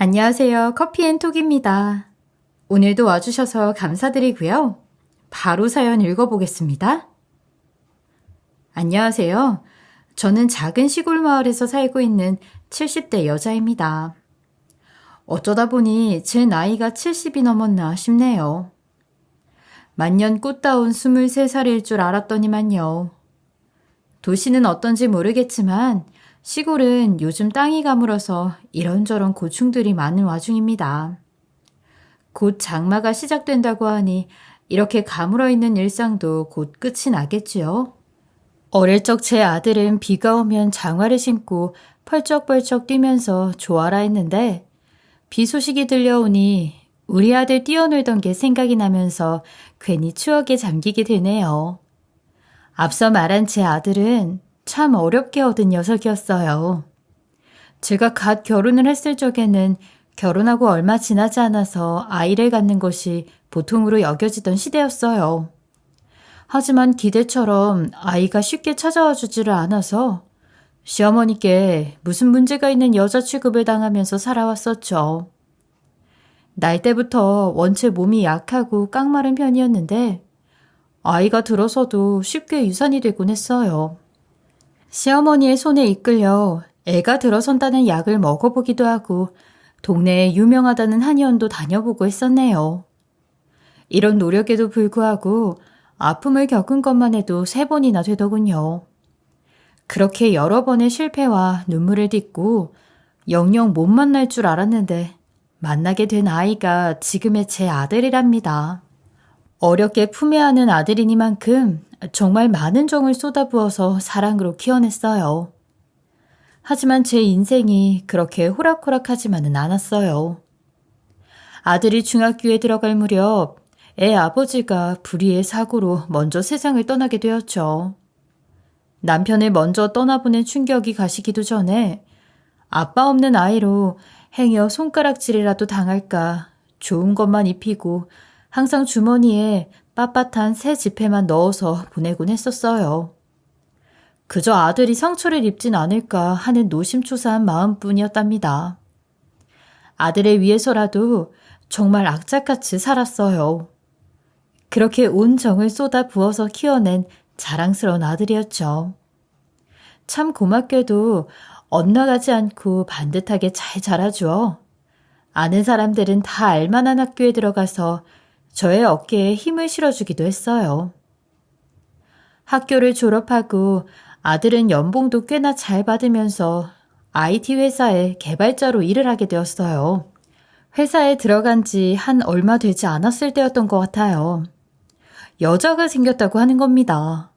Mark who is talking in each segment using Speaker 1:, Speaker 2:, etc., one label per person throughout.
Speaker 1: 안녕하세요. 커피앤톡입니다. 오늘도 와주셔서 감사드리고요. 바로 사연 읽어보겠습니다. 안녕하세요. 저는 작은 시골 마을에서 살고 있는 70대 여자입니다. 어쩌다 보니 제 나이가 70이 넘었나 싶네요. 만년 꽃다운 23살일 줄 알았더니만요. 도시는 어떤지 모르겠지만 시골은 요즘 땅이 가물어서 이런저런 고충들이 많은 와중입니다. 곧 장마가 시작된다고 하니 이렇게 가물어 있는 일상도 곧 끝이 나겠지요. 어릴 적 제 아들은 비가 오면 장화를 신고 펄쩍펄쩍 뛰면서 좋아라 했는데 비 소식이 들려오니 우리 아들 뛰어놀던 게 생각이 나면서 괜히 추억에 잠기게 되네요. 앞서 말한 제 아들은 참 어렵게 얻은 녀석이었어요. 제가 갓 결혼을 했을 적에는 결혼하고 얼마 지나지 않아서 아이를 갖는 것이 보통으로 여겨지던 시대였어요. 하지만 기대처럼 아이가 쉽게 찾아와 주지를 않아서 시어머니께 무슨 문제가 있는 여자 취급을 당하면서 살아왔었죠. 날 때부터 원체 몸이 약하고 깡마른 편이었는데 아이가 들어서도 쉽게 유산이 되곤 했어요. 시어머니의 손에 이끌려 애가 들어선다는 약을 먹어보기도 하고 동네에 유명하다는 한의원도 다녀보고 했었네요. 이런 노력에도 불구하고 아픔을 겪은 것만 해도 3번이나 되더군요. 그렇게 여러 번의 실패와 눈물을 딛고 영영 못 만날 줄 알았는데 만나게 된 아이가 지금의 제 아들이랍니다. 어렵게 품에 안은 아들이니만큼 정말 많은 정을 쏟아부어서 사랑으로 키워냈어요. 하지만 제 인생이 그렇게 호락호락하지만은 않았어요. 아들이 중학교에 들어갈 무렵 애 아버지가 불의의 사고로 먼저 세상을 떠나게 되었죠. 남편을 먼저 떠나보낸 충격이 가시기도 전에 아빠 없는 아이로 행여 손가락질이라도 당할까 좋은 것만 입히고 항상 주머니에 빳빳한 새 지폐만 넣어서 보내곤 했었어요. 그저 아들이 상처를 입진 않을까 하는 노심초사한 마음뿐이었답니다. 아들을 위해서라도 정말 악착같이 살았어요. 그렇게 온 정을 쏟아 부어서 키워낸 자랑스러운 아들이었죠. 참 고맙게도 엇나가지 않고 반듯하게 잘 자라주어 아는 사람들은 다 알만한 학교에 들어가서 저의 어깨에 힘을 실어주기도 했어요. 학교를 졸업하고 아들은 연봉도 꽤나 잘 받으면서 IT 회사의 개발자로 일을 하게 되었어요. 회사에 들어간 지 한 얼마 되지 않았을 때였던 것 같아요. 여자가 생겼다고 하는 겁니다.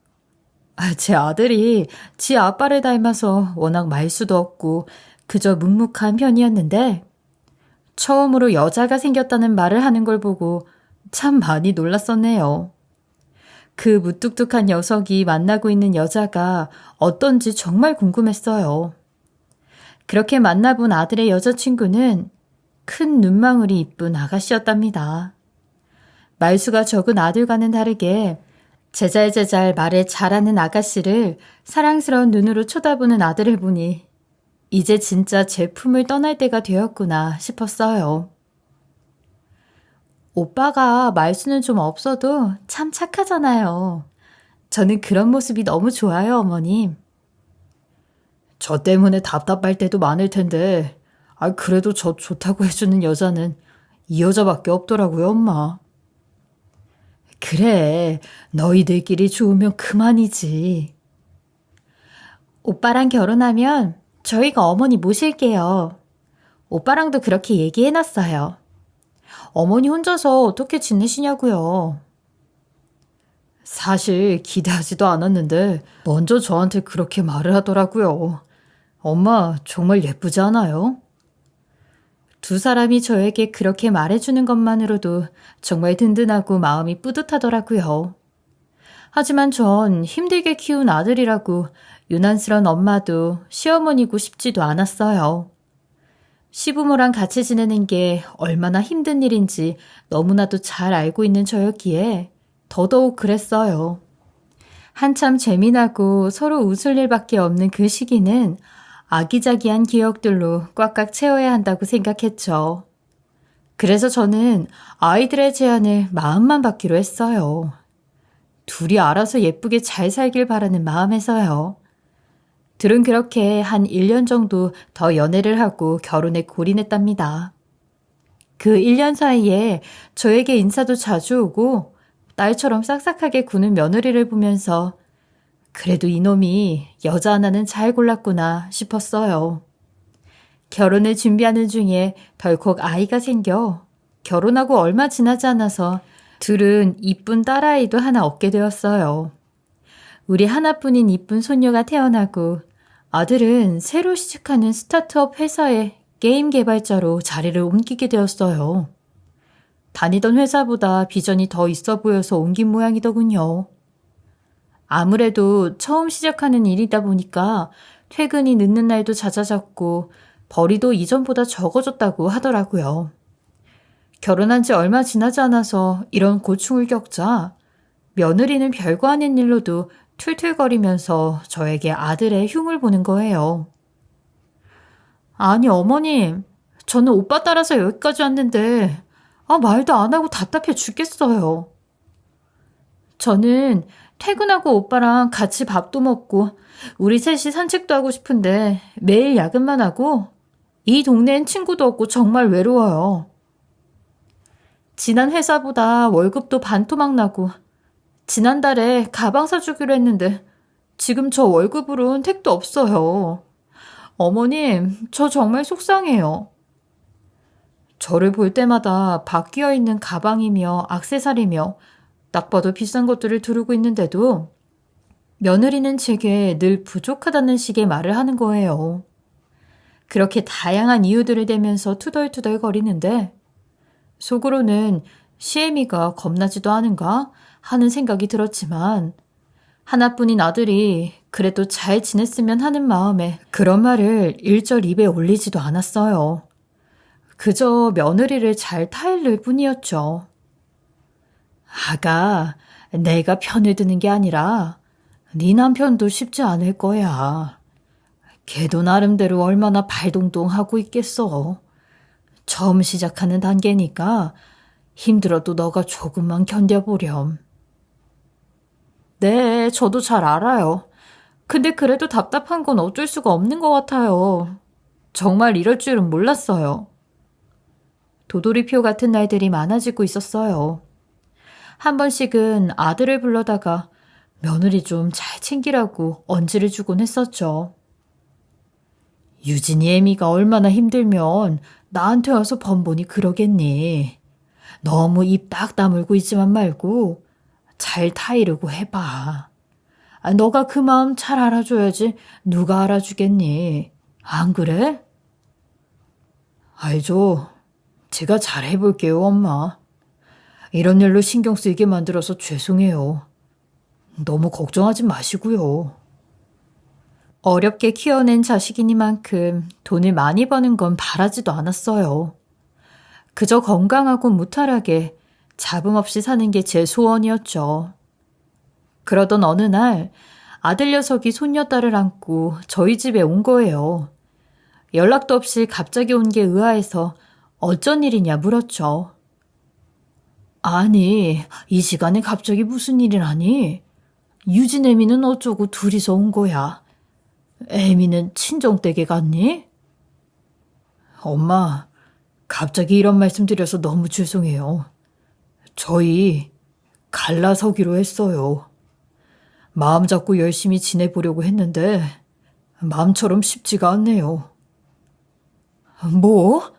Speaker 1: 제 아들이 지 아빠를 닮아서 워낙 말수도 없고 그저 묵묵한 편이었는데 처음으로 여자가 생겼다는 말을 하는 걸 보고 참 많이 놀랐었네요. 그 무뚝뚝한 녀석이 만나고 있는 여자가 어떤지 정말 궁금했어요. 그렇게 만나본 아들의 여자친구는 큰 눈망울이 이쁜 아가씨였답니다. 말수가 적은 아들과는 다르게 제잘제잘 말을 잘하는 아가씨를 사랑스러운 눈으로 쳐다보는 아들을 보니 이제 진짜 제 품을 떠날 때가 되었구나 싶었어요. 오빠가 말수는 좀 없어도 참 착하잖아요. 저는 그런 모습이 너무 좋아요, 어머님. 저 때문에 답답할 때도 많을 텐데 그래도 저 좋다고 해주는 여자는 이 여자밖에 없더라고요, 엄마. 그래, 너희들끼리 좋으면 그만이지. 오빠랑 결혼하면 저희가 어머니 모실게요. 오빠랑도 그렇게 얘기해놨어요. 어머니 혼자서 어떻게 지내시냐고요. 사실 기대하지도 않았는데 먼저 저한테 그렇게 말을 하더라고요. 엄마 정말 예쁘지 않아요? 두 사람이 저에게 그렇게 말해주는 것만으로도 정말 든든하고 마음이 뿌듯하더라고요. 하지만 전 힘들게 키운 아들이라고 유난스런 엄마도 시어머니고 싶지도 않았어요. 시부모랑 같이 지내는 게 얼마나 힘든 일인지 너무나도 잘 알고 있는 저였기에 더더욱 그랬어요. 한참 재미나고 서로 웃을 일밖에 없는 그 시기는 아기자기한 기억들로 꽉꽉 채워야 한다고 생각했죠. 그래서 저는 아이들의 제안을 마음만 받기로 했어요. 둘이 알아서 예쁘게 잘 살길 바라는 마음에서요. 둘은 그렇게 한 1년 정도 더 연애를 하고 결혼에 골인했답니다. 그 1년 사이에 저에게 인사도 자주 오고 딸처럼 싹싹하게 구는 며느리를 보면서 그래도 이놈이 여자 하나는 잘 골랐구나 싶었어요. 결혼을 준비하는 중에 덜컥 아이가 생겨 결혼하고 얼마 지나지 않아서 둘은 이쁜 딸아이도 하나 얻게 되었어요. 우리 하나뿐인 이쁜 손녀가 태어나고 아들은 새로 시작하는 스타트업 회사에 게임 개발자로 자리를 옮기게 되었어요. 다니던 회사보다 비전이 더 있어 보여서 옮긴 모양이더군요. 아무래도 처음 시작하는 일이다 보니까 퇴근이 늦는 날도 잦아졌고 벌이도 이전보다 적어졌다고 하더라고요. 결혼한 지 얼마 지나지 않아서 이런 고충을 겪자 며느리는 별거 아닌 일로도 툴툴거리면서 저에게 아들의 흉을 보는 거예요. 아니 어머님, 저는 오빠 따라서 여기까지 왔는데 말도 안 하고 답답해 죽겠어요. 저는 퇴근하고 오빠랑 같이 밥도 먹고 우리 셋이 산책도 하고 싶은데 매일 야근만 하고 이 동네엔 친구도 없고 정말 외로워요. 지난 회사보다 월급도 반토막 나고 지난달에 가방 사주기로 했는데 지금 저 월급으론 택도 없어요. 어머님, 저 정말 속상해요. 저를 볼 때마다 바뀌어 있는 가방이며 액세서리며 딱 봐도 비싼 것들을 두르고 있는데도 며느리는 제게 늘 부족하다는 식의 말을 하는 거예요. 그렇게 다양한 이유들을 대면서 투덜투덜 거리는데 속으로는 시애미가 겁나지도 않은가 하는 생각이 들었지만 하나뿐인 아들이 그래도 잘 지냈으면 하는 마음에 그런 말을 일절 입에 올리지도 않았어요. 그저 며느리를 잘 타일를 뿐이었죠. 아가, 내가 편을 드는 게 아니라 네 남편도 쉽지 않을 거야. 걔도 나름대로 얼마나 발동동하고 있겠어. 처음 시작하는 단계니까 힘들어도 너가 조금만 견뎌보렴. 네, 저도 잘 알아요. 근데 그래도 답답한 건 어쩔 수가 없는 것 같아요. 정말 이럴 줄은 몰랐어요. 도돌이표 같은 날들이 많아지고 있었어요. 한 번씩은 아들을 불러다가 며느리 좀 잘 챙기라고 언지를 주곤 했었죠. 유진이 애미가 얼마나 힘들면 나한테 와서 번번이 그러겠니. 너무 입 딱 다물고 있지만 말고 잘 타이르고 해봐. 너가 그 마음 잘 알아줘야지 누가 알아주겠니. 안 그래? 알죠. 제가 잘 해볼게요, 엄마. 이런 일로 신경 쓰이게 만들어서 죄송해요. 너무 걱정하지 마시고요. 어렵게 키워낸 자식이니만큼 돈을 많이 버는 건 바라지도 않았어요. 그저 건강하고 무탈하게 잡음 없이 사는 게 제 소원이었죠. 그러던 어느 날 아들 녀석이 손녀딸을 안고 저희 집에 온 거예요. 연락도 없이 갑자기 온 게 의아해서 어쩐 일이냐 물었죠. 아니, 이 시간에 갑자기 무슨 일이라니? 유진 애미는 어쩌고 둘이서 온 거야? 애미는 친정댁에 갔니? 엄마, 갑자기 이런 말씀 드려서 너무 죄송해요. 저희 갈라서기로 했어요. 마음 잡고 열심히 지내보려고 했는데 마음처럼 쉽지가 않네요. 뭐?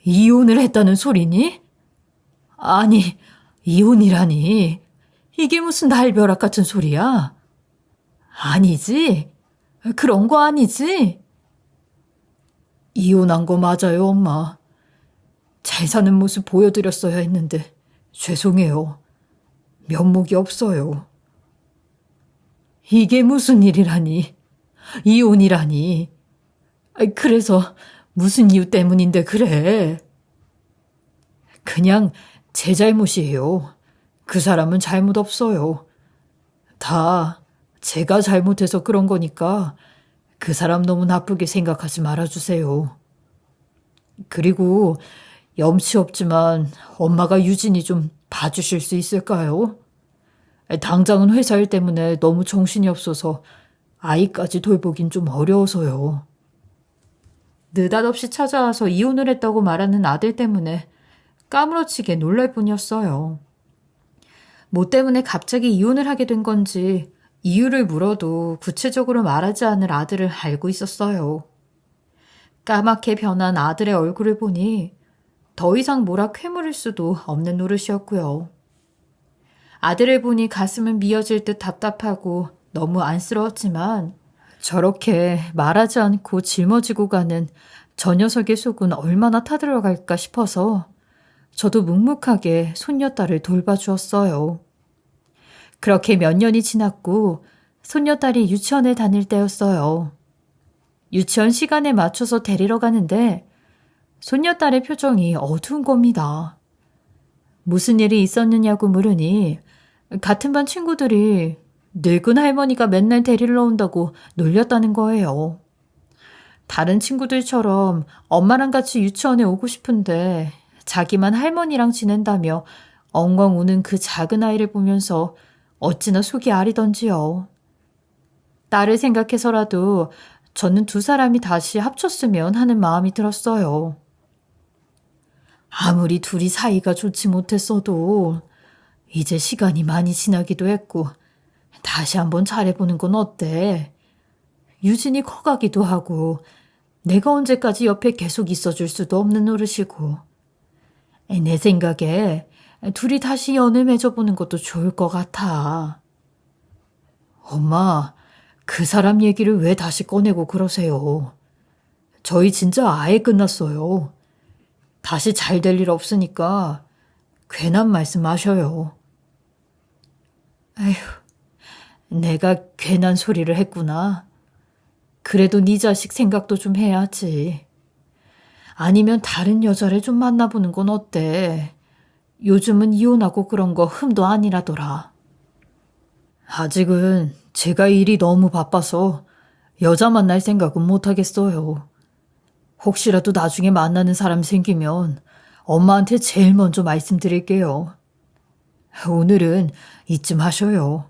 Speaker 1: 이혼을 했다는 소리니? 아니, 이혼이라니. 이게 무슨 날벼락 같은 소리야? 아니지? 그런 거 아니지? 이혼한 거 맞아요, 엄마. 잘 사는 모습 보여드렸어야 했는데 죄송해요. 면목이 없어요. 이게 무슨 일이라니. 이혼이라니. 그래서 무슨 이유 때문인데 그래. 그냥 제 잘못이에요. 그 사람은 잘못 없어요. 다 제가 잘못해서 그런 거니까 그 사람 너무 나쁘게 생각하지 말아주세요. 그리고 염치 없지만 엄마가 유진이 좀 봐주실 수 있을까요? 당장은 회사 일 때문에 너무 정신이 없어서 아이까지 돌보긴 좀 어려워서요. 느닷없이 찾아와서 이혼을 했다고 말하는 아들 때문에 까무러치게 놀랄 뿐이었어요. 뭐 때문에 갑자기 이혼을 하게 된 건지 이유를 물어도 구체적으로 말하지 않을 아들을 알고 있었어요. 까맣게 변한 아들의 얼굴을 보니 더 이상 뭐라 쾌물을 수도 없는 노릇이었고요. 아들을 보니 가슴은 미어질 듯 답답하고 너무 안쓰러웠지만 저렇게 말하지 않고 짊어지고 가는 저 녀석의 속은 얼마나 타들어갈까 싶어서 저도 묵묵하게 손녀딸을 돌봐주었어요. 그렇게 몇 년이 지났고 손녀딸이 유치원에 다닐 때였어요. 유치원 시간에 맞춰서 데리러 가는데 손녀딸의 표정이 어두운 겁니다. 무슨 일이 있었느냐고 물으니 같은 반 친구들이 늙은 할머니가 맨날 데리러 온다고 놀렸다는 거예요. 다른 친구들처럼 엄마랑 같이 유치원에 오고 싶은데 자기만 할머니랑 지낸다며 엉엉 우는 그 작은 아이를 보면서 어찌나 속이 아리던지요. 딸을 생각해서라도 저는 두 사람이 다시 합쳤으면 하는 마음이 들었어요. 아무리 둘이 사이가 좋지 못했어도 이제 시간이 많이 지나기도 했고 다시 한번 잘해보는 건 어때? 유진이 커가기도 하고 내가 언제까지 옆에 계속 있어줄 수도 없는 노릇이고 내 생각에 둘이 다시 연을 맺어보는 것도 좋을 것 같아. 엄마, 그 사람 얘기를 왜 다시 꺼내고 그러세요? 저희 진짜 아예 끝났어요. 다시 잘 될 일 없으니까 괜한 말씀 마셔요. 아휴, 내가 괜한 소리를 했구나. 그래도 네 자식 생각도 좀 해야지. 아니면 다른 여자를 좀 만나보는 건 어때? 요즘은 이혼하고 그런 거 흠도 아니라더라. 아직은 제가 일이 너무 바빠서 여자 만날 생각은 못하겠어요. 혹시라도 나중에 만나는 사람 생기면 엄마한테 제일 먼저 말씀드릴게요. 오늘은 이쯤 하셔요.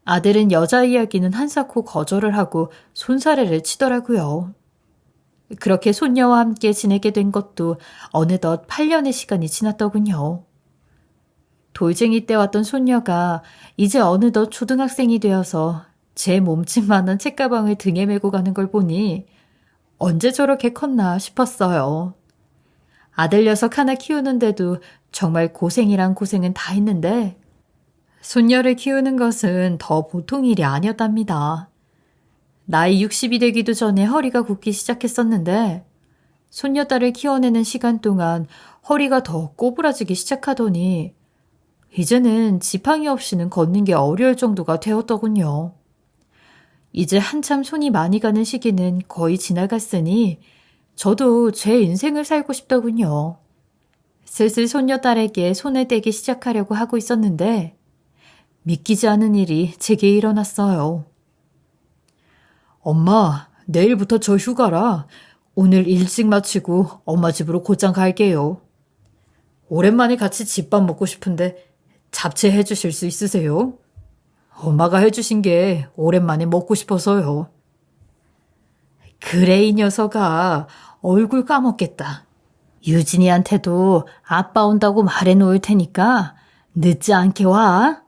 Speaker 1: 아들은 여자 이야기는 한사코 거절을 하고 손사래를 치더라고요. 그렇게 손녀와 함께 지내게 된 것도 어느덧 8년의 시간이 지났더군요. 돌쟁이 때 왔던 손녀가 이제 어느덧 초등학생이 되어서 제 몸집만한 책가방을 등에 메고 가는 걸 보니 언제 저렇게 컸나 싶었어요. 아들 녀석 하나 키우는데도 정말 고생이란 고생은 다 했는데 손녀를 키우는 것은 더 보통 일이 아니었답니다. 나이 60이 되기도 전에 허리가 굽기 시작했었는데 손녀딸을 키워내는 시간 동안 허리가 더 꼬부라지기 시작하더니 이제는 지팡이 없이는 걷는 게 어려울 정도가 되었더군요. 이제 한참 손이 많이 가는 시기는 거의 지나갔으니 저도 제 인생을 살고 싶더군요. 슬슬 손녀딸에게 손을 떼기 시작하려고 하고 있었는데 믿기지 않은 일이 제게 일어났어요. 엄마, 내일부터 저 휴가라. 오늘 일찍 마치고 엄마 집으로 곧장 갈게요. 오랜만에 같이 집밥 먹고 싶은데 잡채 해주실 수 있으세요? 엄마가 해주신 게 오랜만에 먹고 싶어서요. 그래, 이 녀석아. 얼굴 까먹겠다. 유진이한테도 아빠 온다고 말해놓을 테니까 늦지 않게 와.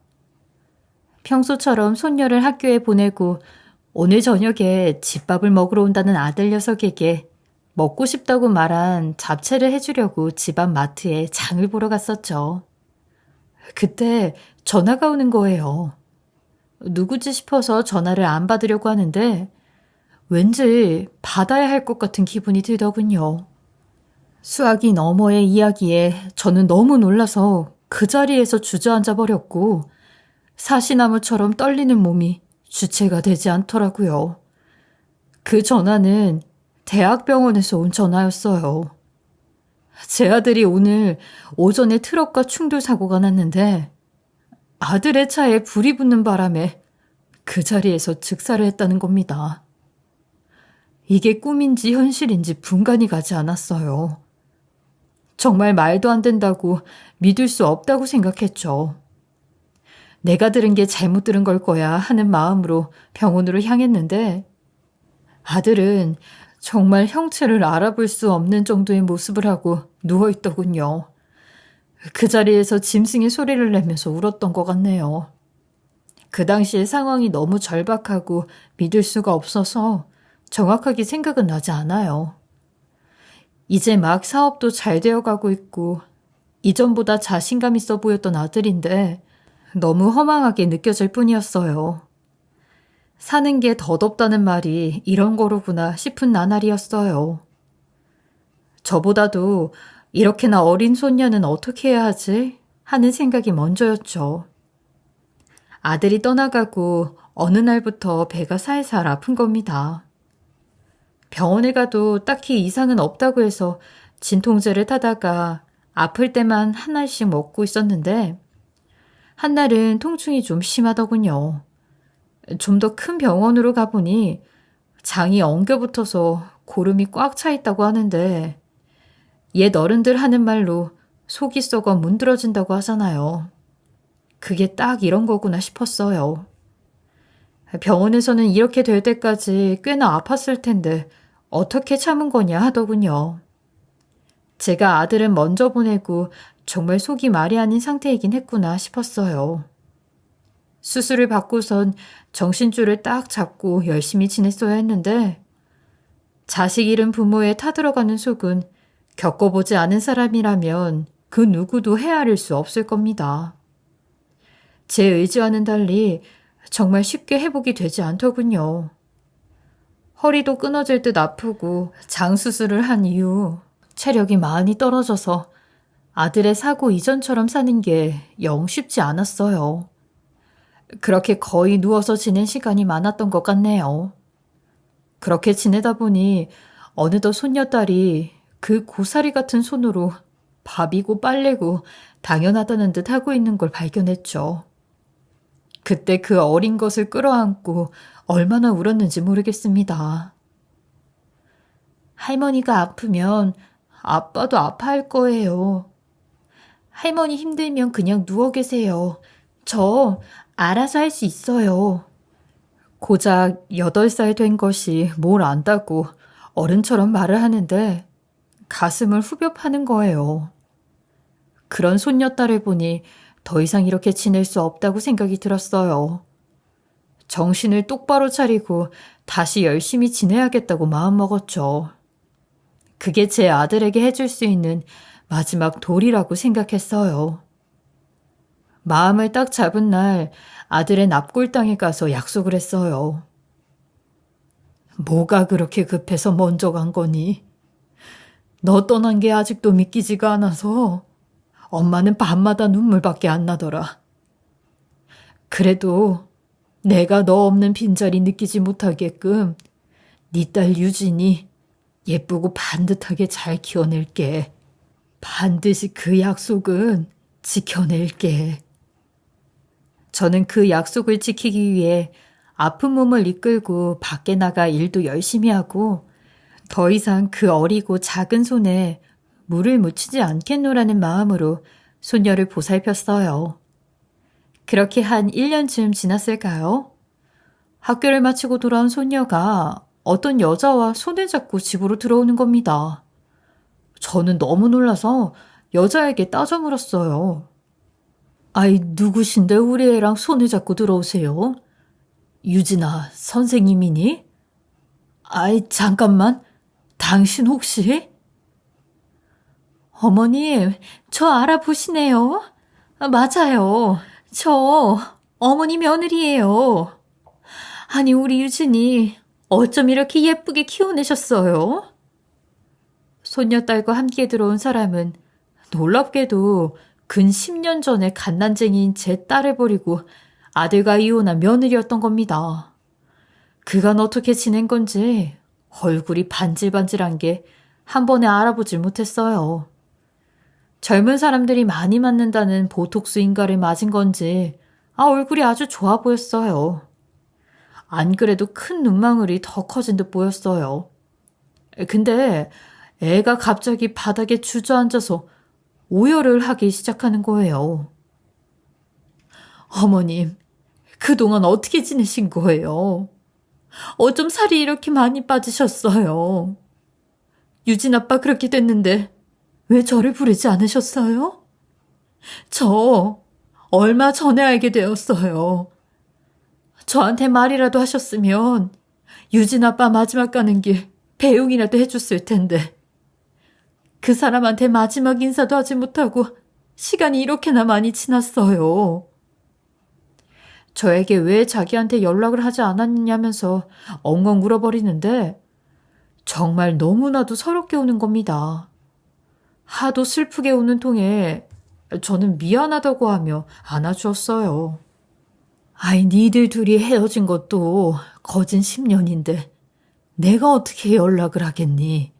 Speaker 1: 평소처럼 손녀를 학교에 보내고 오늘 저녁에 집밥을 먹으러 온다는 아들 녀석에게 먹고 싶다고 말한 잡채를 해주려고 집 앞 마트에 장을 보러 갔었죠. 그때 전화가 오는 거예요. 누구지 싶어서 전화를 안 받으려고 하는데 왠지 받아야 할 것 같은 기분이 들더군요. 수화기 너머의 이야기에 저는 너무 놀라서 그 자리에서 주저앉아 버렸고 사시나무처럼 떨리는 몸이 주체가 되지 않더라고요. 그 전화는 대학병원에서 온 전화였어요. 제 아들이 오늘 오전에 트럭과 충돌 사고가 났는데 아들의 차에 불이 붙는 바람에 그 자리에서 즉사를 했다는 겁니다. 이게 꿈인지 현실인지 분간이 가지 않았어요. 정말 말도 안 된다고 믿을 수 없다고 생각했죠. 내가 들은 게 잘못 들은 걸 거야 하는 마음으로 병원으로 향했는데 아들은 정말 형체를 알아볼 수 없는 정도의 모습을 하고 누워있더군요. 그 자리에서 짐승의 소리를 내면서 울었던 것 같네요. 그 당시의 상황이 너무 절박하고 믿을 수가 없어서 정확하게 생각은 나지 않아요. 이제 막 사업도 잘 되어가고 있고 이전보다 자신감 있어 보였던 아들인데 너무 허망하게 느껴질 뿐이었어요. 사는 게 덧없다는 말이 이런 거로구나 싶은 나날이었어요. 저보다도 이렇게나 어린 손녀는 어떻게 해야 하지? 하는 생각이 먼저였죠. 아들이 떠나가고 어느 날부터 배가 살살 아픈 겁니다. 병원에 가도 딱히 이상은 없다고 해서 진통제를 타다가 아플 때만 한 알씩 먹고 있었는데 한 날은 통증이 좀 심하더군요. 좀 더 큰 병원으로 가보니 장이 엉겨붙어서 고름이 꽉 차 있다고 하는데 옛 어른들 하는 말로 속이 썩어 문드러진다고 하잖아요. 그게 딱 이런 거구나 싶었어요. 병원에서는 이렇게 될 때까지 꽤나 아팠을 텐데 어떻게 참은 거냐 하더군요. 제가 아들은 먼저 보내고 정말 속이 말이 아닌 상태이긴 했구나 싶었어요. 수술을 받고선 정신줄을 딱 잡고 열심히 지냈어야 했는데 자식 잃은 부모의 타들어가는 속은 겪어보지 않은 사람이라면 그 누구도 헤아릴 수 없을 겁니다. 제 의지와는 달리 정말 쉽게 회복이 되지 않더군요. 허리도 끊어질 듯 아프고 장 수술을 한 이후 체력이 많이 떨어져서 아들의 사고 이전처럼 사는 게 영 쉽지 않았어요. 그렇게 거의 누워서 지낸 시간이 많았던 것 같네요. 그렇게 지내다 보니 어느덧 손녀딸이 그 고사리 같은 손으로 밥이고 빨래고 당연하다는 듯 하고 있는 걸 발견했죠. 그때 그 어린 것을 끌어안고 얼마나 울었는지 모르겠습니다. 할머니가 아프면 아빠도 아파할 거예요. 할머니 힘들면 그냥 누워 계세요. 저 알아서 할 수 있어요. 고작 8살 된 것이 뭘 안다고 어른처럼 말을 하는데 가슴을 후벼 파는 거예요. 그런 손녀딸을 보니 더 이상 이렇게 지낼 수 없다고 생각이 들었어요. 정신을 똑바로 차리고 다시 열심히 지내야겠다고 마음먹었죠. 그게 제 아들에게 해줄 수 있는 마지막 도리라고 생각했어요. 마음을 딱 잡은 날 아들의 납골당에 가서 약속을 했어요. 뭐가 그렇게 급해서 먼저 간 거니? 너 떠난 게 아직도 믿기지가 않아서 엄마는 밤마다 눈물밖에 안 나더라. 그래도 내가 너 없는 빈자리 느끼지 못하게끔 네 딸 유진이 예쁘고 반듯하게 잘 키워낼게. 반드시 그 약속은 지켜낼게. 저는 그 약속을 지키기 위해 아픈 몸을 이끌고 밖에 나가 일도 열심히 하고 더 이상 그 어리고 작은 손에 물을 묻히지 않겠노라는 마음으로 손녀를 보살폈어요. 그렇게 한 1년쯤 지났을까요? 학교를 마치고 돌아온 손녀가 어떤 여자와 손을 잡고 집으로 들어오는 겁니다. 저는 너무 놀라서 여자에게 따져 물었어요. 아이, 누구신데 우리 애랑 손을 잡고 들어오세요? 유진아, 선생님이니? 아이, 잠깐만. 당신 혹시? 어머님, 저 알아보시네요. 맞아요. 저 어머니 며느리예요. 아니, 우리 유진이 어쩜 이렇게 예쁘게 키워내셨어요? 손녀딸과 함께 들어온 사람은 놀랍게도 근 10년 전에 갓난쟁이인 제 딸을 버리고 아들과 이혼한 며느리였던 겁니다. 그간 어떻게 지낸 건지 얼굴이 반질반질한 게 한 번에 알아보질 못했어요. 젊은 사람들이 많이 맞는다는 보톡스 인가를 맞은 건지 얼굴이 아주 좋아 보였어요. 안 그래도 큰 눈망울이 더 커진 듯 보였어요. 근데 애가 갑자기 바닥에 주저앉아서 오열을 하기 시작하는 거예요. 어머님, 그동안 어떻게 지내신 거예요? 어쩜 살이 이렇게 많이 빠지셨어요? 유진 아빠 그렇게 됐는데 왜 저를 부르지 않으셨어요? 저 얼마 전에 알게 되었어요. 저한테 말이라도 하셨으면 유진 아빠 마지막 가는 길 배웅이라도 해줬을 텐데 그 사람한테 마지막 인사도 하지 못하고 시간이 이렇게나 많이 지났어요. 저에게 왜 자기한테 연락을 하지 않았냐면서 엉엉 울어버리는데 정말 너무나도 서럽게 우는 겁니다. 하도 슬프게 우는 통에 저는 미안하다고 하며 안아주었어요. 아이, 니들 둘이 헤어진 것도 거진 10년인데 내가 어떻게 연락을 하겠니?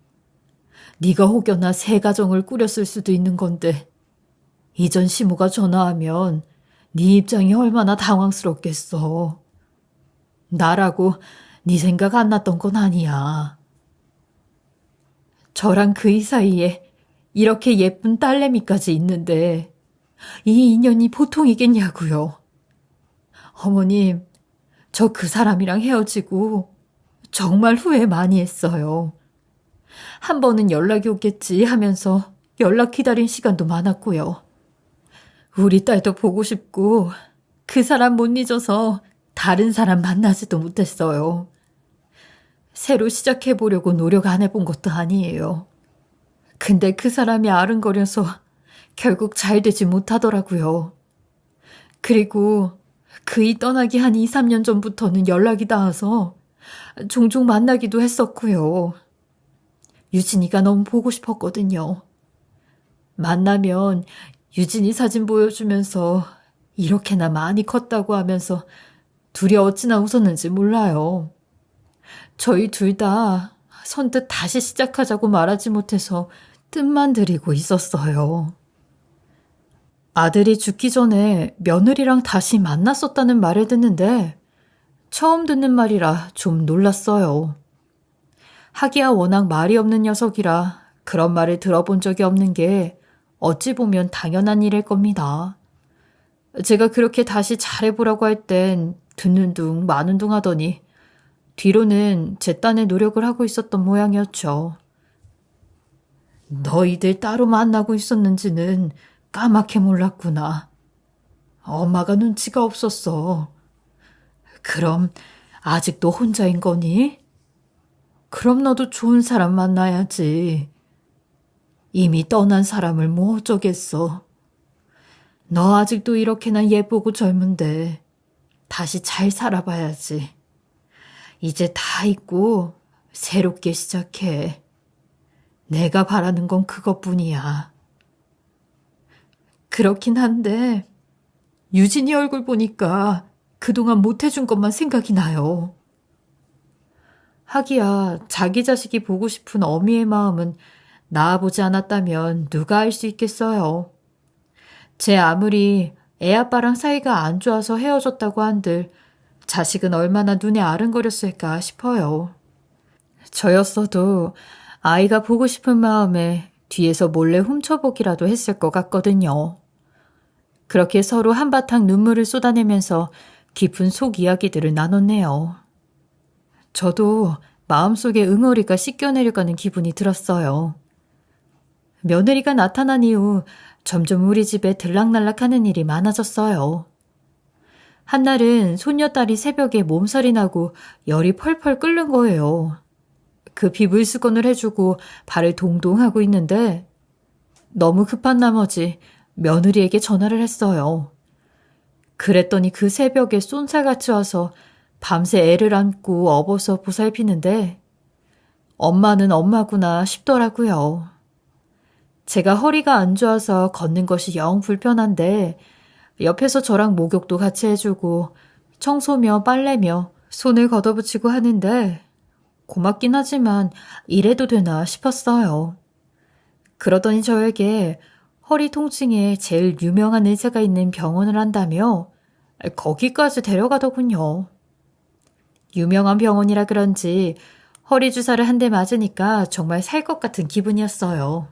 Speaker 1: 네가 혹여나 새 가정을 꾸렸을 수도 있는 건데 이전 시모가 전화하면 네 입장이 얼마나 당황스럽겠어. 나라고 네 생각 안 났던 건 아니야. 저랑 그 사이에 이렇게 예쁜 딸내미까지 있는데 이 인연이 보통이겠냐고요. 어머님, 저 그 사람이랑 헤어지고 정말 후회 많이 했어요. 한 번은 연락이 오겠지 하면서 연락 기다린 시간도 많았고요. 우리 딸도 보고 싶고 그 사람 못 잊어서 다른 사람 만나지도 못했어요. 새로 시작해보려고 노력 안 해본 것도 아니에요. 근데 그 사람이 아른거려서 결국 잘 되지 못하더라고요. 그리고 그이 떠나기 한 2, 3년 전부터는 연락이 닿아서 종종 만나기도 했었고요. 유진이가 너무 보고 싶었거든요. 만나면 유진이 사진 보여주면서 이렇게나 많이 컸다고 하면서 둘이 어찌나 웃었는지 몰라요. 저희 둘 다 선뜻 다시 시작하자고 말하지 못해서 뜸만 들이고 있었어요. 아들이 죽기 전에 며느리랑 다시 만났었다는 말을 듣는데 처음 듣는 말이라 좀 놀랐어요. 하기야 워낙 말이 없는 녀석이라 그런 말을 들어본 적이 없는 게 어찌 보면 당연한 일일 겁니다. 제가 그렇게 다시 잘해보라고 할 땐 듣는 둥 마는 둥 하더니 뒤로는 제 딴에 노력을 하고 있었던 모양이었죠. 너희들 따로 만나고 있었는지는 까맣게 몰랐구나. 엄마가 눈치가 없었어. 그럼 아직도 혼자인 거니? 그럼 너도 좋은 사람 만나야지. 이미 떠난 사람을 뭐 어쩌겠어. 너 아직도 이렇게나 예쁘고 젊은데 다시 잘 살아봐야지. 이제 다 잊고 새롭게 시작해. 내가 바라는 건 그것뿐이야. 그렇긴 한데 유진이 얼굴 보니까 그동안 못해준 것만 생각이 나요. 하기야 자기 자식이 보고 싶은 어미의 마음은 낳아보지 않았다면 누가 알 수 있겠어요. 제 아무리 애아빠랑 사이가 안 좋아서 헤어졌다고 한들 자식은 얼마나 눈에 아른거렸을까 싶어요. 저였어도 아이가 보고 싶은 마음에 뒤에서 몰래 훔쳐보기라도 했을 것 같거든요. 그렇게 서로 한바탕 눈물을 쏟아내면서 깊은 속 이야기들을 나눴네요. 저도 마음속에 응어리가 씻겨내려가는 기분이 들었어요. 며느리가 나타난 이후 점점 우리 집에 들락날락하는 일이 많아졌어요. 한날은 손녀딸이 새벽에 몸살이 나고 열이 펄펄 끓는 거예요. 급히 물수건을 해주고 발을 동동 하고 있는데 너무 급한 나머지 며느리에게 전화를 했어요. 그랬더니 그 새벽에 쏜살같이 와서 밤새 애를 안고 업어서 보살피는데 엄마는 엄마구나 싶더라고요. 제가 허리가 안 좋아서 걷는 것이 영 불편한데 옆에서 저랑 목욕도 같이 해주고 청소며 빨래며 손을 걷어붙이고 하는데 고맙긴 하지만 이래도 되나 싶었어요. 그러더니 저에게 허리 통증에 제일 유명한 의사가 있는 병원을 한다며 거기까지 데려가더군요. 유명한 병원이라 그런지 허리 주사를 한 대 맞으니까 정말 살 것 같은 기분이었어요.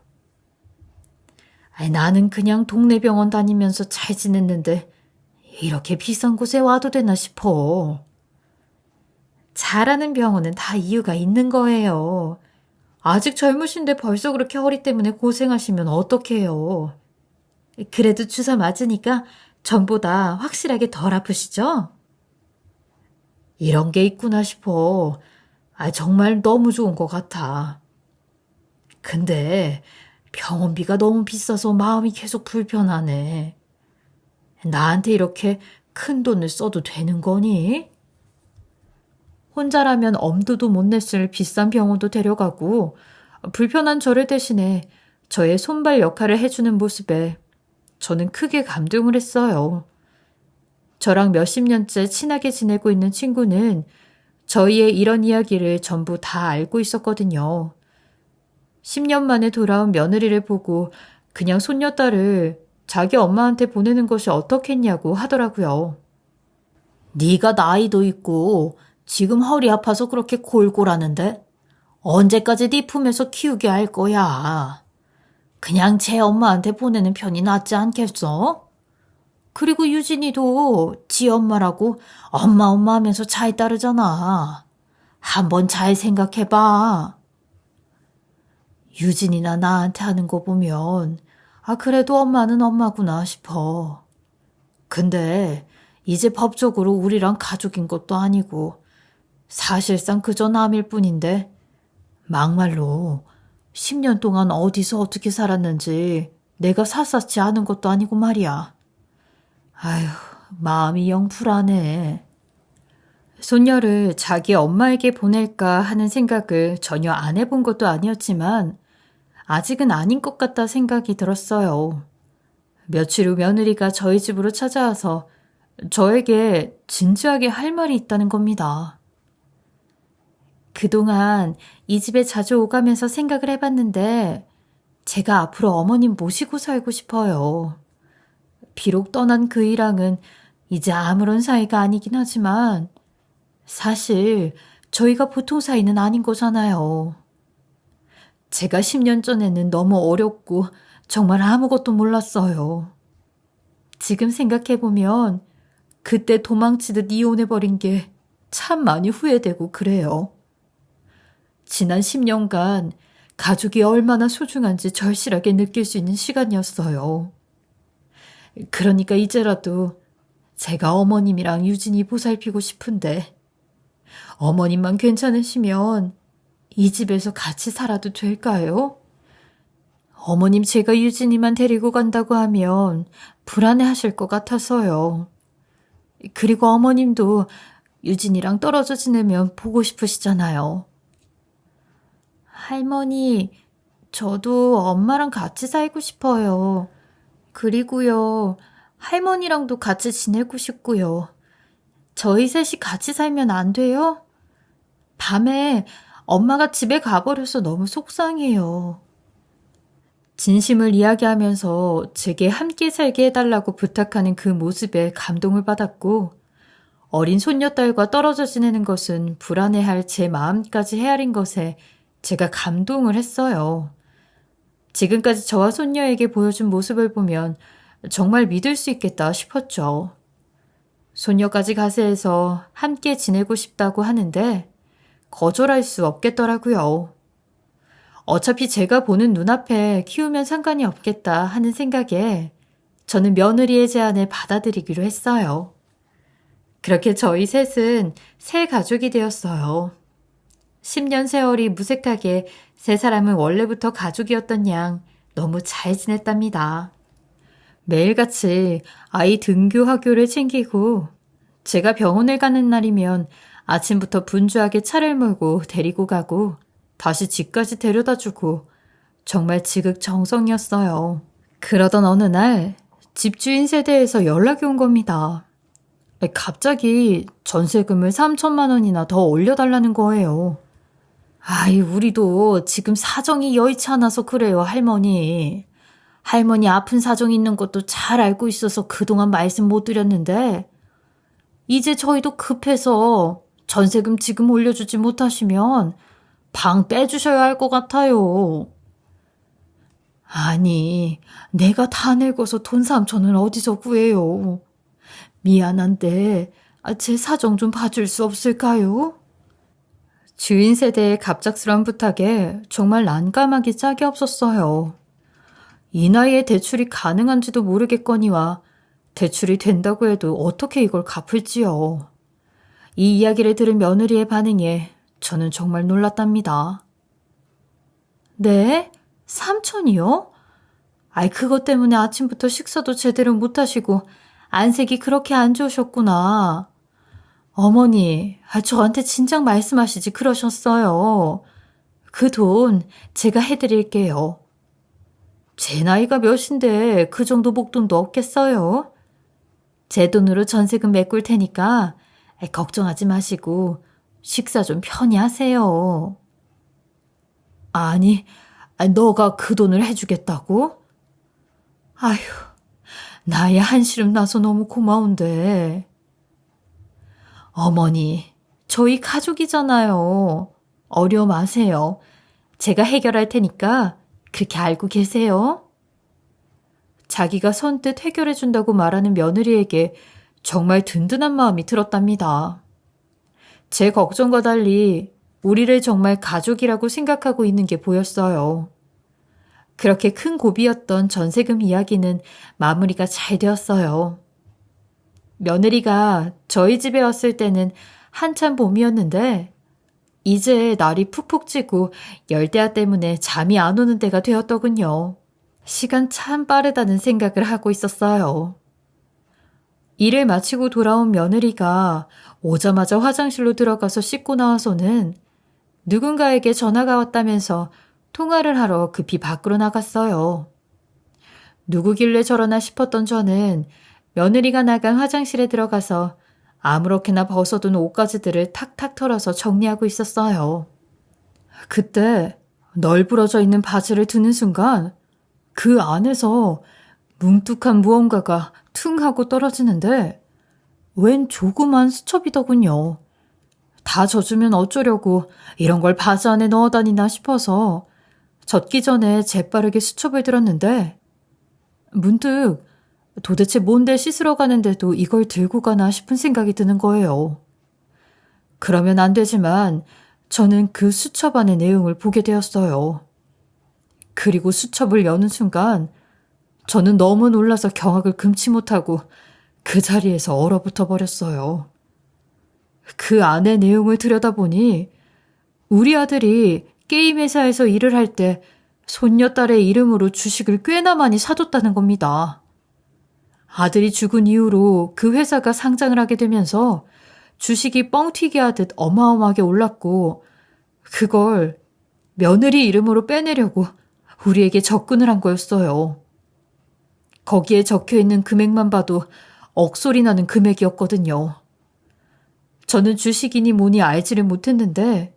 Speaker 1: 나는 그냥 동네 병원 다니면서 잘 지냈는데 이렇게 비싼 곳에 와도 되나 싶어. 잘하는 병원은 다 이유가 있는 거예요. 아직 젊으신데 벌써 그렇게 허리 때문에 고생하시면 어떡해요. 그래도 주사 맞으니까 전보다 확실하게 덜 아프시죠? 이런 게 있구나 싶어. 정말 너무 좋은 것 같아. 근데 병원비가 너무 비싸서 마음이 계속 불편하네. 나한테 이렇게 큰 돈을 써도 되는 거니? 혼자라면 엄두도 못 냈을 비싼 병원도 데려가고 불편한 저를 대신해 저의 손발 역할을 해주는 모습에 저는 크게 감동을 했어요. 저랑 몇십 년째 친하게 지내고 있는 친구는 저희의 이런 이야기를 전부 다 알고 있었거든요. 10년 만에 돌아온 며느리를 보고 그냥 손녀딸을 자기 엄마한테 보내는 것이 어떻겠냐고 하더라고요. 네가 나이도 있고 지금 허리 아파서 그렇게 골골하는데 언제까지 네 품에서 키우게 할 거야. 그냥 제 엄마한테 보내는 편이 낫지 않겠어? 그리고 유진이도 지 엄마라고 엄마 하면서 잘 따르잖아. 한번 잘 생각해봐. 유진이나 나한테 하는 거 보면 그래도 엄마는 엄마구나 싶어. 근데 이제 법적으로 우리랑 가족인 것도 아니고 사실상 그저 남일 뿐인데 막말로 10년 동안 어디서 어떻게 살았는지 내가 샅샅이 아는 것도 아니고 말이야. 아휴, 마음이 영 불안해. 손녀를 자기 엄마에게 보낼까 하는 생각을 전혀 안 해본 것도 아니었지만 아직은 아닌 것 같다 생각이 들었어요. 며칠 후 며느리가 저희 집으로 찾아와서 저에게 진지하게 할 말이 있다는 겁니다. 그동안 이 집에 자주 오가면서 생각을 해봤는데 제가 앞으로 어머님 모시고 살고 싶어요. 비록 떠난 그이랑은 이제 아무런 사이가 아니긴 하지만 사실 저희가 보통 사이는 아닌 거잖아요. 제가 10년 전에는 너무 어렵고 정말 아무것도 몰랐어요. 지금 생각해보면 그때 도망치듯 이혼해버린 게 참 많이 후회되고 그래요. 지난 10년간 가족이 얼마나 소중한지 절실하게 느낄 수 있는 시간이었어요. 그러니까 이제라도 제가 어머님이랑 유진이 보살피고 싶은데 어머님만 괜찮으시면 이 집에서 같이 살아도 될까요? 어머님 제가 유진이만 데리고 간다고 하면 불안해하실 것 같아서요. 그리고 어머님도 유진이랑 떨어져 지내면 보고 싶으시잖아요. 할머니, 저도 엄마랑 같이 살고 싶어요. 그리고요, 할머니랑도 같이 지내고 싶고요. 저희 셋이 같이 살면 안 돼요? 밤에 엄마가 집에 가버려서 너무 속상해요. 진심을 이야기하면서 제게 함께 살게 해달라고 부탁하는 그 모습에 감동을 받았고 어린 손녀딸과 떨어져 지내는 것은 불안해할 제 마음까지 헤아린 것에 제가 감동을 했어요. 지금까지 저와 손녀에게 보여준 모습을 보면 정말 믿을 수 있겠다 싶었죠. 손녀까지 가세해서 함께 지내고 싶다고 하는데 거절할 수 없겠더라고요. 어차피 제가 보는 눈앞에 키우면 상관이 없겠다 하는 생각에 저는 며느리의 제안을 받아들이기로 했어요. 그렇게 저희 셋은 새 가족이 되었어요. 10년 세월이 무색하게 세 사람은 원래부터 가족이었던 양 너무 잘 지냈답니다. 매일같이 아이 등교하교를 챙기고 제가 병원을 가는 날이면 아침부터 분주하게 차를 몰고 데리고 가고 다시 집까지 데려다주고 정말 지극정성이었어요. 그러던 어느 날 집주인 세대에서 연락이 온 겁니다. 갑자기 전세금을 3천만 원이나 더 올려달라는 거예요. 우리도 지금 사정이 여의치 않아서 그래요, 할머니. 할머니 아픈 사정 있는 것도 잘 알고 있어서 그동안 말씀 못 드렸는데 이제 저희도 급해서 전세금 지금 올려주지 못하시면 방 빼주셔야 할 것 같아요. 아니, 내가 다 늙어서 돈 3천을 어디서 구해요. 미안한데 제 사정 좀 봐줄 수 없을까요? 주인 세대의 갑작스러운 부탁에 정말 난감하기 짝이 없었어요. 이 나이에 대출이 가능한지도 모르겠거니와 대출이 된다고 해도 어떻게 이걸 갚을지요. 이 이야기를 들은 며느리의 반응에 저는 정말 놀랐답니다. 네? 3천이요? 아이, 그것 때문에 아침부터 식사도 제대로 못하시고 안색이 그렇게 안 좋으셨구나. 어머니, 저한테 진작 말씀하시지 그러셨어요. 그 돈 제가 해드릴게요. 제 나이가 몇인데 그 정도 목돈도 없겠어요? 제 돈으로 전세금 메꿀 테니까 걱정하지 마시고 식사 좀 편히 하세요. 아니, 너가 그 돈을 해주겠다고? 아휴, 나의 한시름 나서 너무 고마운데. 어머니, 저희 가족이잖아요. 어려워 마세요. 제가 해결할 테니까 그렇게 알고 계세요. 자기가 선뜻 해결해준다고 말하는 며느리에게 정말 든든한 마음이 들었답니다. 제 걱정과 달리 우리를 정말 가족이라고 생각하고 있는 게 보였어요. 그렇게 큰 고비였던 전세금 이야기는 마무리가 잘 되었어요. 며느리가 저희 집에 왔을 때는 한참 봄이었는데 이제 날이 푹푹 찌고 열대야 때문에 잠이 안 오는 때가 되었더군요. 시간 참 빠르다는 생각을 하고 있었어요. 일을 마치고 돌아온 며느리가 오자마자 화장실로 들어가서 씻고 나와서는 누군가에게 전화가 왔다면서 통화를 하러 급히 밖으로 나갔어요. 누구길래 저러나 싶었던 저는 며느리가 나간 화장실에 들어가서 아무렇게나 벗어둔 옷가지들을 탁탁 털어서 정리하고 있었어요. 그때 널브러져 있는 바지를 드는 순간 그 안에서 뭉툭한 무언가가 퉁 하고 떨어지는데 웬 조그만 수첩이더군요. 다 젖으면 어쩌려고 이런 걸 바지 안에 넣어 다니나 싶어서 젖기 전에 재빠르게 수첩을 들었는데 문득 도대체 뭔데 씻으러 가는데도 이걸 들고 가나 싶은 생각이 드는 거예요. 그러면 안 되지만 저는 그 수첩 안의 내용을 보게 되었어요. 그리고 수첩을 여는 순간 저는 너무 놀라서 경악을 금치 못하고 그 자리에서 얼어붙어 버렸어요. 그 안의 내용을 들여다보니 우리 아들이 게임 회사에서 일을 할 때 손녀딸의 이름으로 주식을 꽤나 많이 사뒀다는 겁니다. 아들이 죽은 이후로 그 회사가 상장을 하게 되면서 주식이 뻥튀기 하듯 어마어마하게 올랐고 그걸 며느리 이름으로 빼내려고 우리에게 접근을 한 거였어요. 거기에 적혀있는 금액만 봐도 억소리 나는 금액이었거든요. 저는 주식이니 뭐니 알지를 못했는데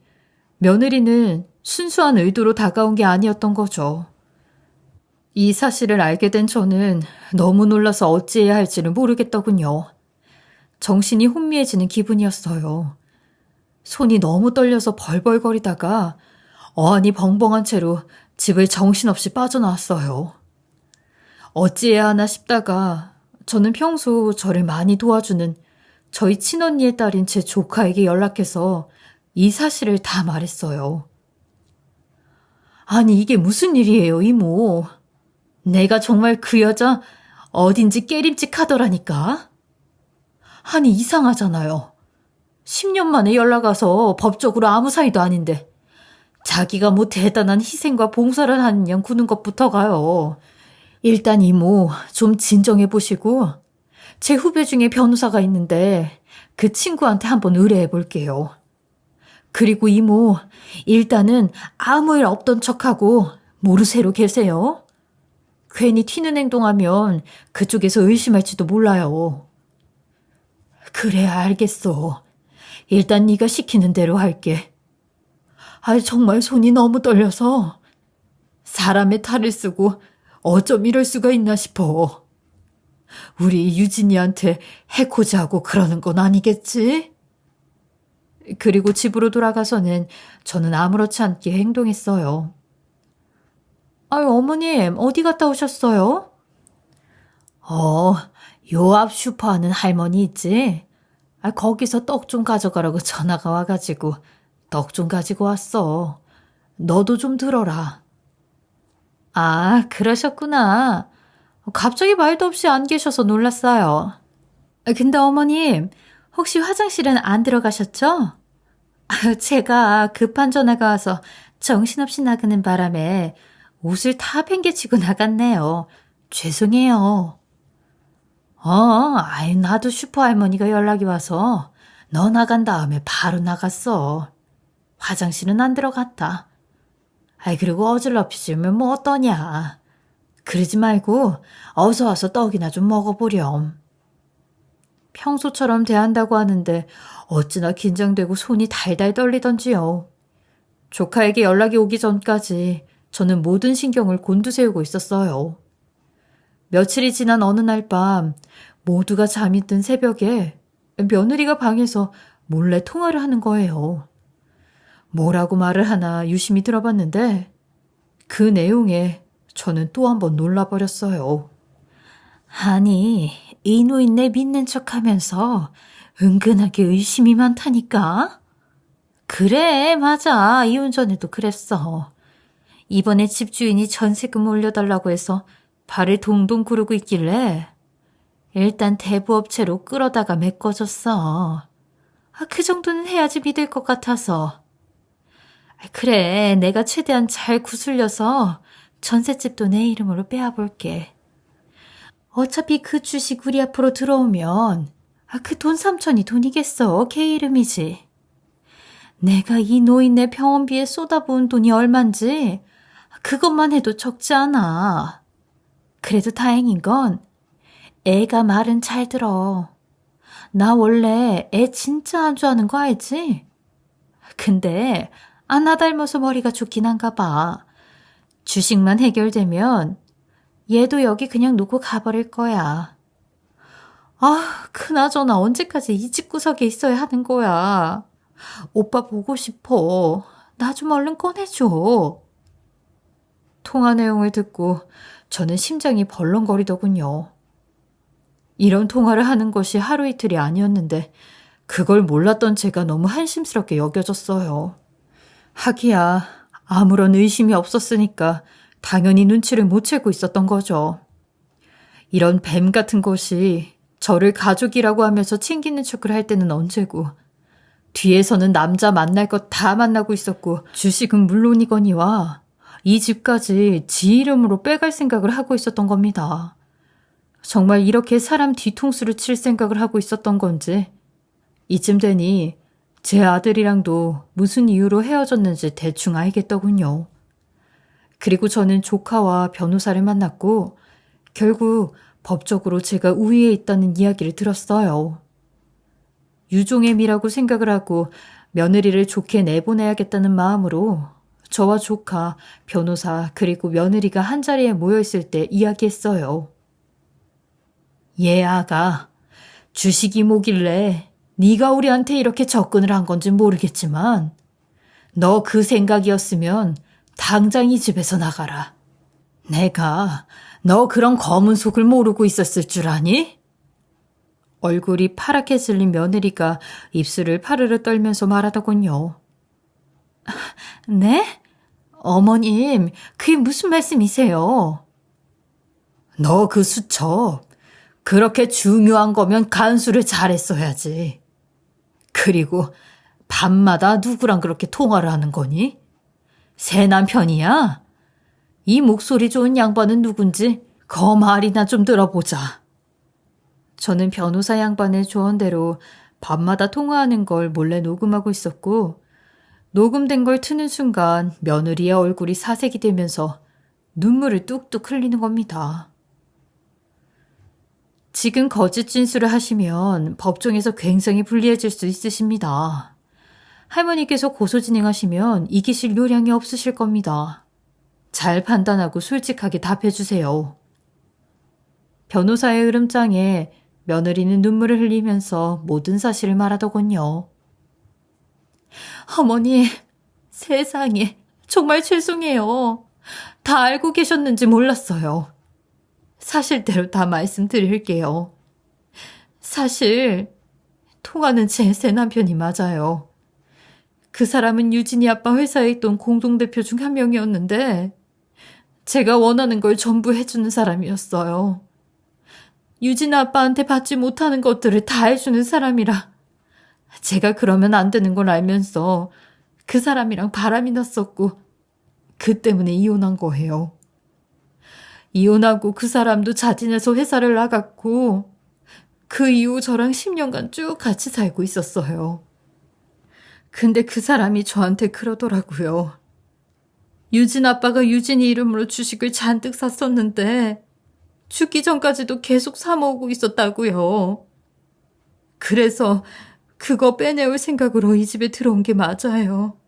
Speaker 1: 며느리는 순수한 의도로 다가온 게 아니었던 거죠. 이 사실을 알게 된 저는 너무 놀라서 어찌해야 할지를 모르겠더군요. 정신이 혼미해지는 기분이었어요. 손이 너무 떨려서 벌벌거리다가 어안이 벙벙한 채로 집을 정신없이 빠져나왔어요. 어찌해야 하나 싶다가 저는 평소 저를 많이 도와주는 저희 친언니의 딸인 제 조카에게 연락해서 이 사실을 다 말했어요. 아니, 이게 무슨 일이에요, 이모. 내가 정말 그 여자 어딘지 깨림칙하더라니까. 아니, 이상하잖아요. 10년 만에 연락 와서 법적으로 아무 사이도 아닌데 자기가 뭐 대단한 희생과 봉사를 하는 양 구는 것부터가요. 일단 이모 좀 진정해 보시고 제 후배 중에 변호사가 있는데 그 친구한테 한번 의뢰해 볼게요. 그리고 이모 일단은 아무 일 없던 척하고 모르쇠로 계세요. 괜히 튀는 행동하면 그쪽에서 의심할지도 몰라요. 그래, 알겠어. 일단 네가 시키는 대로 할게. 정말 손이 너무 떨려서 사람의 탈을 쓰고 어쩜 이럴 수가 있나 싶어. 우리 유진이한테 해코지 하고 그러는 건 아니겠지? 그리고 집으로 돌아가서는 저는 아무렇지 않게 행동했어요. 아유, 어머님, 어디 갔다 오셨어요? 요 앞 슈퍼하는 할머니 있지? 거기서 떡 좀 가져가라고 전화가 와가지고 떡 좀 가지고 왔어. 너도 좀 들어라. 아, 그러셨구나. 갑자기 말도 없이 안 계셔서 놀랐어요. 근데 어머님, 혹시 화장실은 안 들어가셨죠? 제가 급한 전화가 와서 정신없이 나가는 바람에 옷을 다 팽개치고 나갔네요. 죄송해요. 나도 슈퍼 할머니가 연락이 와서 너 나간 다음에 바로 나갔어. 화장실은 안 들어갔다. 그리고 어질러피지면 뭐 어떠냐. 그러지 말고 어서 와서 떡이나 좀 먹어보렴. 평소처럼 대한다고 하는데 어찌나 긴장되고 손이 달달 떨리던지요. 조카에게 연락이 오기 전까지 저는 모든 신경을 곤두세우고 있었어요. 며칠이 지난 어느 날 밤 모두가 잠이 든 새벽에 며느리가 방에서 몰래 통화를 하는 거예요. 뭐라고 말을 하나 유심히 들어봤는데 그 내용에 저는 또 한 번 놀라버렸어요. 아니, 이 노인네 믿는 척하면서 은근하게 의심이 많다니까? 그래, 맞아. 이혼 전에도 그랬어. 이번에 집주인이 전세금 올려달라고 해서 발을 동동 구르고 있길래 일단 대부업체로 끌어다가 메꿔줬어. 그 정도는 해야지 믿을 것 같아서. 그래, 내가 최대한 잘 구슬려서 전셋집도 내 이름으로 빼앗볼게. 어차피 그 주식 우리 앞으로 들어오면 그 돈 3천이 돈이겠어. 걔 이름이지. 내가 이 노인네 병원비에 쏟아부은 돈이 얼만지 그것만 해도 적지 않아. 그래도 다행인 건 애가 말은 잘 들어. 나 원래 애 진짜 안 좋아하는 거 알지? 근데 나 닮아서 머리가 좋긴 한가 봐. 주식만 해결되면 얘도 여기 그냥 놓고 가버릴 거야. 그나저나 언제까지 이 집구석에 있어야 하는 거야. 오빠 보고 싶어. 나 좀 얼른 꺼내줘. 통화 내용을 듣고 저는 심장이 벌렁거리더군요. 이런 통화를 하는 것이 하루 이틀이 아니었는데 그걸 몰랐던 제가 너무 한심스럽게 여겨졌어요. 하기야 아무런 의심이 없었으니까 당연히 눈치를 못 채고 있었던 거죠. 이런 뱀 같은 것이 저를 가족이라고 하면서 챙기는 척을 할 때는 언제고 뒤에서는 남자 만날 것 다 만나고 있었고 주식은 물론이거니와 이 집까지 지 이름으로 빼갈 생각을 하고 있었던 겁니다. 정말 이렇게 사람 뒤통수를 칠 생각을 하고 있었던 건지 이쯤 되니 제 아들이랑도 무슨 이유로 헤어졌는지 대충 알겠더군요. 그리고 저는 조카와 변호사를 만났고 결국 법적으로 제가 우위에 있다는 이야기를 들었어요. 유종의미라고 생각을 하고 며느리를 좋게 내보내야겠다는 마음으로 저와 조카, 변호사 그리고 며느리가 한자리에 모여있을 때 이야기했어요. 얘 아가, 주식이 뭐길래 네가 우리한테 이렇게 접근을 한 건지 모르겠지만 너 그 생각이었으면 당장 이 집에서 나가라. 내가 너 그런 검은 속을 모르고 있었을 줄 아니? 얼굴이 파랗게 질린 며느리가 입술을 파르르 떨면서 말하더군요. 네? 어머님, 그게 무슨 말씀이세요? 너 그 수첩, 그렇게 중요한 거면 간수를 잘했어야지. 그리고 밤마다 누구랑 그렇게 통화를 하는 거니? 새 남편이야? 이 목소리 좋은 양반은 누군지 거 말이나 좀 들어보자. 저는 변호사 양반의 조언대로 밤마다 통화하는 걸 몰래 녹음하고 있었고 녹음된 걸 트는 순간 며느리의 얼굴이 사색이 되면서 눈물을 뚝뚝 흘리는 겁니다. 지금 거짓 진술을 하시면 법정에서 굉장히 불리해질 수 있으십니다. 할머니께서 고소 진행하시면 이기실 요량이 없으실 겁니다. 잘 판단하고 솔직하게 답해주세요. 변호사의 으름장에 며느리는 눈물을 흘리면서 모든 사실을 말하더군요. 어머니, 세상에, 정말 죄송해요. 다 알고 계셨는지 몰랐어요. 사실대로 다 말씀드릴게요. 사실, 통화는 제 새 남편이 맞아요. 그 사람은 유진이 아빠 회사에 있던 공동대표 중 한 명이었는데, 제가 원하는 걸 전부 해주는 사람이었어요. 유진 아빠한테 받지 못하는 것들을 다 해주는 사람이라, 제가 그러면 안 되는 걸 알면서 그 사람이랑 바람이 났었고, 그 때문에 이혼한 거예요. 이혼하고 그 사람도 자진해서 회사를 나갔고, 그 이후 저랑 10년간 쭉 같이 살고 있었어요. 근데 그 사람이 저한테 그러더라고요. 유진 아빠가 유진이 이름으로 주식을 잔뜩 샀었는데 죽기 전까지도 계속 사 모으고 있었다고요. 그래서 그거 빼내올 생각으로 이 집에 들어온 게 맞아요.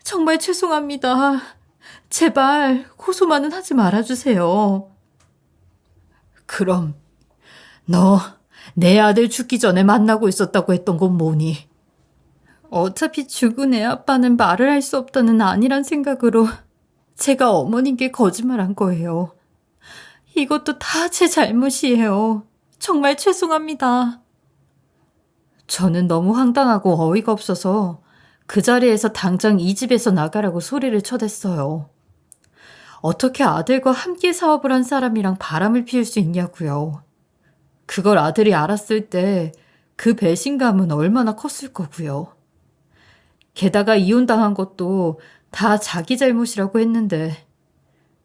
Speaker 1: 정말 죄송합니다. 제발 고소만은 하지 말아주세요. 그럼 너 내 아들 죽기 전에 만나고 있었다고 했던 건 뭐니? 어차피 죽은 애 아빠는 말을 할 수 없다는 아니란 생각으로 제가 어머님께 거짓말한 거예요. 이것도 다 제 잘못이에요. 정말 죄송합니다. 저는 너무 황당하고 어이가 없어서 그 자리에서 당장 이 집에서 나가라고 소리를 쳐댔어요. 어떻게 아들과 함께 사업을 한 사람이랑 바람을 피울 수 있냐고요. 그걸 아들이 알았을 때 그 배신감은 얼마나 컸을 거고요. 게다가 이혼당한 것도 다 자기 잘못이라고 했는데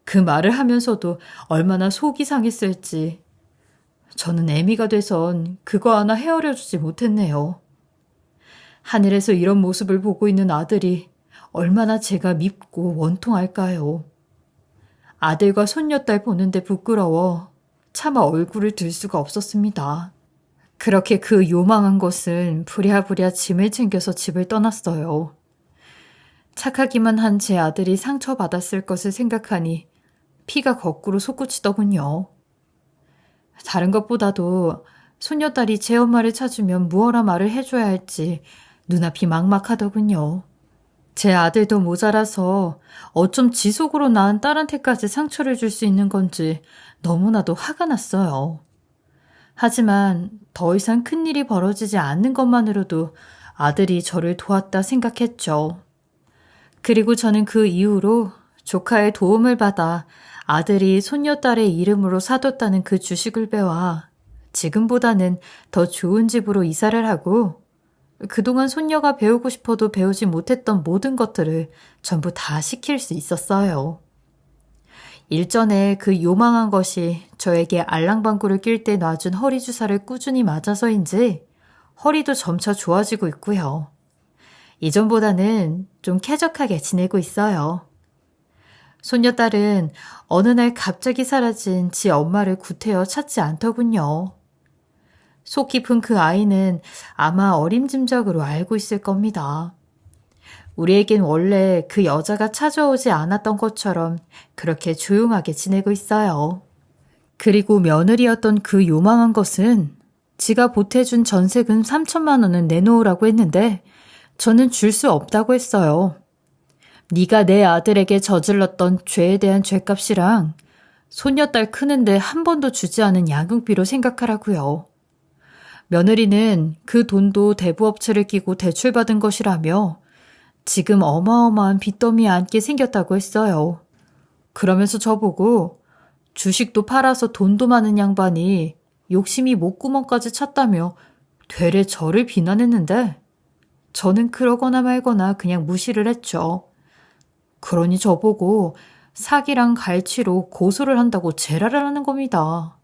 Speaker 1: 그 말을 하면서도 얼마나 속이 상했을지 저는 애미가 돼선 그거 하나 헤아려주지 못했네요. 하늘에서 이런 모습을 보고 있는 아들이 얼마나 제가 밉고 원통할까요? 아들과 손녀딸 보는데 부끄러워 차마 얼굴을 들 수가 없었습니다. 그렇게 그 요망한 것은 부랴부랴 짐을 챙겨서 집을 떠났어요. 착하기만 한 제 아들이 상처받았을 것을 생각하니 피가 거꾸로 솟구치더군요. 다른 것보다도 손녀딸이 제 엄마를 찾으면 무어라 말을 해줘야 할지 눈앞이 막막하더군요. 제 아들도 모자라서 어쩜 지속으로 낳은 딸한테까지 상처를 줄 수 있는 건지 너무나도 화가 났어요. 하지만 더 이상 큰일이 벌어지지 않는 것만으로도 아들이 저를 도왔다 생각했죠. 그리고 저는 그 이후로 조카의 도움을 받아 아들이 손녀딸의 이름으로 사뒀다는 그 주식을 빼와 지금보다는 더 좋은 집으로 이사를 하고 그동안 손녀가 배우고 싶어도 배우지 못했던 모든 것들을 전부 다 시킬 수 있었어요. 일전에 그 요망한 것이 저에게 알랑방구를 낄 때 놔준 허리 주사를 꾸준히 맞아서인지 허리도 점차 좋아지고 있고요. 이전보다는 좀 쾌적하게 지내고 있어요. 손녀딸은 어느 날 갑자기 사라진 지 엄마를 구태여 찾지 않더군요. 속 깊은 그 아이는 아마 어림짐작으로 알고 있을 겁니다. 우리에겐 원래 그 여자가 찾아오지 않았던 것처럼 그렇게 조용하게 지내고 있어요. 그리고 며느리였던 그 요망한 것은 지가 보태준 전세금 3천만 원은 내놓으라고 했는데 저는 줄 수 없다고 했어요. 네가 내 아들에게 저질렀던 죄에 대한 죄값이랑 손녀딸 크는데 한 번도 주지 않은 양육비로 생각하라고요. 며느리는 그 돈도 대부업체를 끼고 대출받은 것이라며 지금 어마어마한 빚더미에 앉게 생겼다고 했어요. 그러면서 저보고 주식도 팔아서 돈도 많은 양반이 욕심이 목구멍까지 찼다며 되레 저를 비난했는데 저는 그러거나 말거나 그냥 무시를 했죠. 그러니 저보고 사기랑 갈취로 고소를 한다고 제라를 하는 겁니다.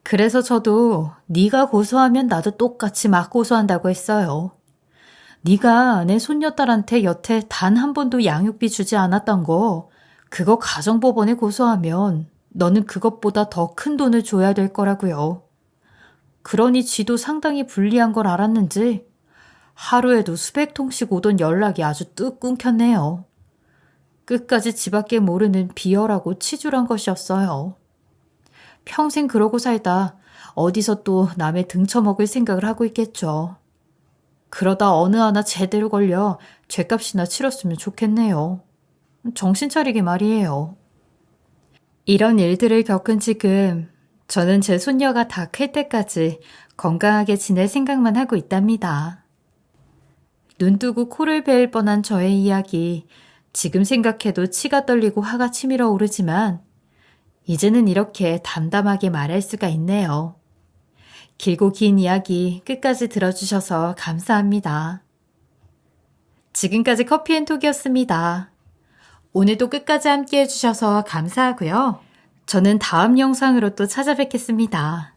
Speaker 1: 그래서 저도 네가 고소하면 나도 똑같이 막 고소한다고 했어요. 네가 내 손녀딸한테 여태 단 한 번도 양육비 주지 않았던 거 그거 가정법원에 고소하면 너는 그것보다 더 큰 돈을 줘야 될 거라고요. 그러니 지도 상당히 불리한 걸 알았는지 하루에도 수백 통씩 오던 연락이 아주 뚝 끊겼네요. 끝까지 지밖에 모르는 비열하고 치졸한 것이었어요. 평생 그러고 살다 어디서 또 남의 등쳐먹을 생각을 하고 있겠죠. 그러다 어느 하나 제대로 걸려 죗값이나 치렀으면 좋겠네요. 정신 차리게 말이에요. 이런 일들을 겪은 지금 저는 제 손녀가 다 클 때까지 건강하게 지낼 생각만 하고 있답니다. 눈뜨고 코를 베일 뻔한 저의 이야기, 지금 생각해도 치가 떨리고 화가 치밀어 오르지만 이제는 이렇게 담담하게 말할 수가 있네요. 길고 긴 이야기 끝까지 들어주셔서 감사합니다. 지금까지 커피앤톡이었습니다. 오늘도 끝까지 함께 해주셔서 감사하고요. 저는 다음 영상으로 또 찾아뵙겠습니다.